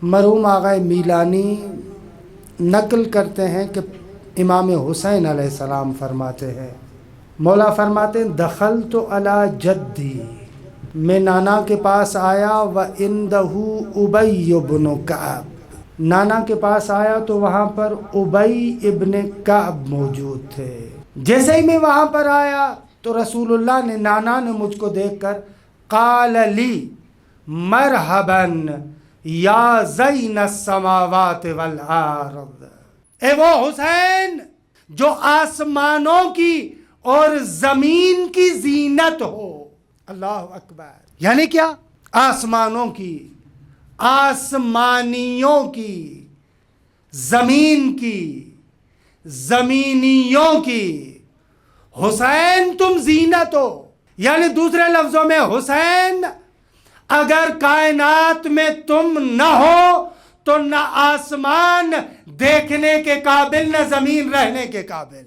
مرحوم آقا میلانی نقل کرتے ہیں کہ امام حسین علیہ السلام فرماتے ہیں، مولا فرماتے ہیں دخلت علی جدی، میں نانا کے پاس آیا وَعِندَهُ أُبَيُّ بْنُ كَعْبٍ، نانا کے پاس آیا تو وہاں پر ابی ابن کعب موجود تھے۔ جیسے ہی میں وہاں پر آیا تو رسول اللہ نے، نانا نے مجھ کو دیکھ کر قال لی مرحبا یا زین السماوات والارض، اے وہ حسین جو آسمانوں کی اور زمین کی زینت ہو۔ اللہ اکبر، یعنی کیا؟ آسمانوں کی، آسمانیوں کی، زمین کی، زمینیوں کی، حسین تم زینت ہو۔ یعنی دوسرے لفظوں میں حسین اگر کائنات میں تم نہ ہو تو نہ آسمان دیکھنے کے قابل نہ زمین رہنے کے قابل۔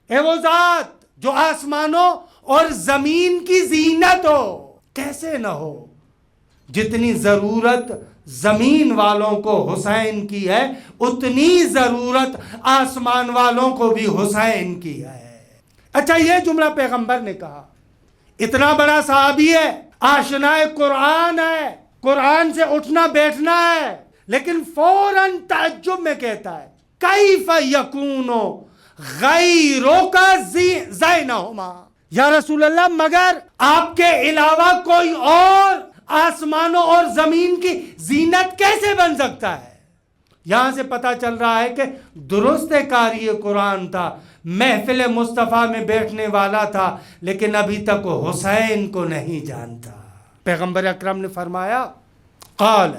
اے وہ ذات جو آسمانوں اور زمین کی زینت ہو، کیسے نہ ہو؟ جتنی ضرورت زمین والوں کو حسین کی ہے اتنی ضرورت آسمان والوں کو بھی حسین کی ہے۔ اچھا، یہ جملہ پیغمبر نے کہا، اتنا بڑا صحابی ہے، آشنائے قرآن ہے، قرآن سے اٹھنا بیٹھنا ہے، لیکن فوراً تعجب میں کہتا ہے کیف یکون غیرک زینہما، یا رسول اللہ مگر آپ کے علاوہ کوئی اور آسمانوں اور زمین کی زینت کیسے بن سکتا ہے؟ یہاں سے پتہ چل رہا ہے کہ درست قاری قرآن تھا، محفل مصطفیٰ میں بیٹھنے والا تھا، لیکن ابھی تک وہ حسین کو نہیں جانتا۔ پیغمبر اکرم نے فرمایا، قال،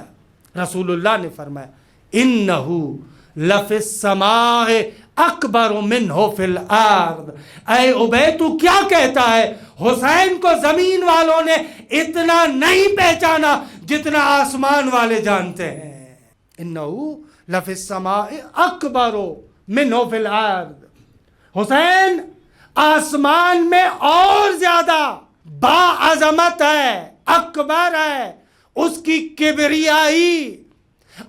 رسول اللہ نے فرمایا، انہو لفی السماء اکبر منہ فی الارض، اے عبی تو کیا کہتا ہے؟ حسین کو زمین والوں نے اتنا نہیں پہچانا جتنا آسمان والے جانتے ہیں۔ انہو لفی السماء اکبر منہ فی الارض، حسین آسمان میں اور زیادہ باعظمت ہے، اکبر ہے، اس کی کبریائی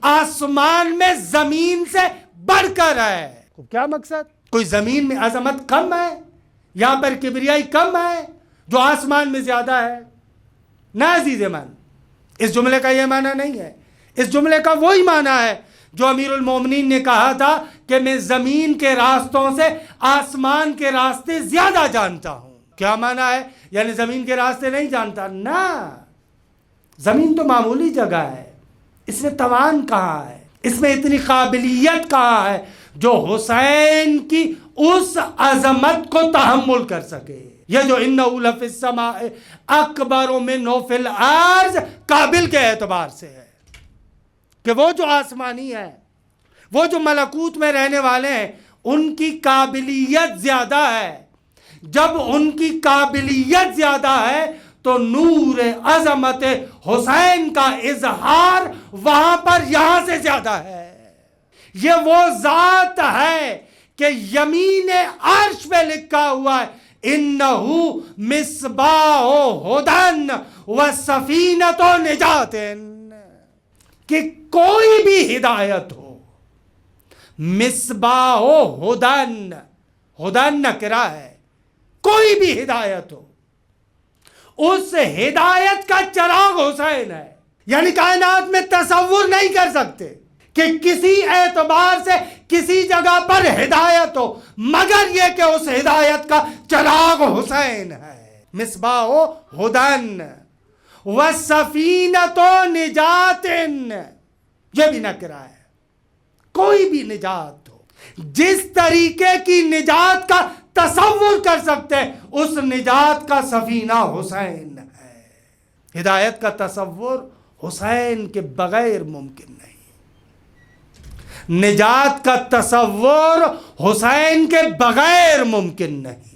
آسمان میں زمین سے بڑھ کر ہے۔ کیا مقصد؟ کوئی زمین میں عظمت کم ہے؟ یہاں پر کبریائی کم ہے جو آسمان میں زیادہ ہے؟ نہ عزیز من، اس جملے کا یہ معنی نہیں ہے۔ اس جملے کا وہی معنی ہے جو امیر المومنین نے کہا تھا کہ میں زمین کے راستوں سے آسمان کے راستے زیادہ جانتا ہوں۔ کیا معنی ہے؟ یعنی زمین کے راستے نہیں جانتا؟ نہ، زمین تو معمولی جگہ ہے، اس میں توان کہاں ہے، اس میں اتنی قابلیت کہاں ہے جو حسین کی اس عظمت کو تحمل کر سکے۔ یہ جو انہو لفی السماء اکبر منہ فی الارض قابل کے اعتبار سے ہے کہ وہ جو آسمانی ہے، وہ جو ملکوت میں رہنے والے ہیں، ان کی قابلیت زیادہ ہے۔ جب ان کی قابلیت زیادہ ہے تو نور عظمت حسین کا اظہار وہاں پر یہاں سے زیادہ ہے۔ یہ وہ ذات ہے کہ یمین عرش پہ لکھا ہوا ہے انہو مصباح ہدی و سفینۃ نجات، کہ کوئی بھی ہدایت ہو، مصباح ہدن، ہدن نکرہ ہے، کوئی بھی ہدایت ہو، اس ہدایت کا چراغ حسین ہے۔ یعنی کائنات میں تصور نہیں کر سکتے کہ کسی اعتبار سے کسی جگہ پر ہدایت ہو مگر یہ کہ اس ہدایت کا چراغ حسین ہے۔ مصباح ہدن وَسَفِینَةُ نِجَاتٍ، یہ بھی نکرہ ہے، کوئی بھی نجات ہو، جس طریقے کی نجات کا تصور کر سکتے ہیں اس نجات کا سفینہ حسین ہے۔ ہدایت کا تصور حسین کے بغیر ممکن نہیں، نجات کا تصور حسین کے بغیر ممکن نہیں۔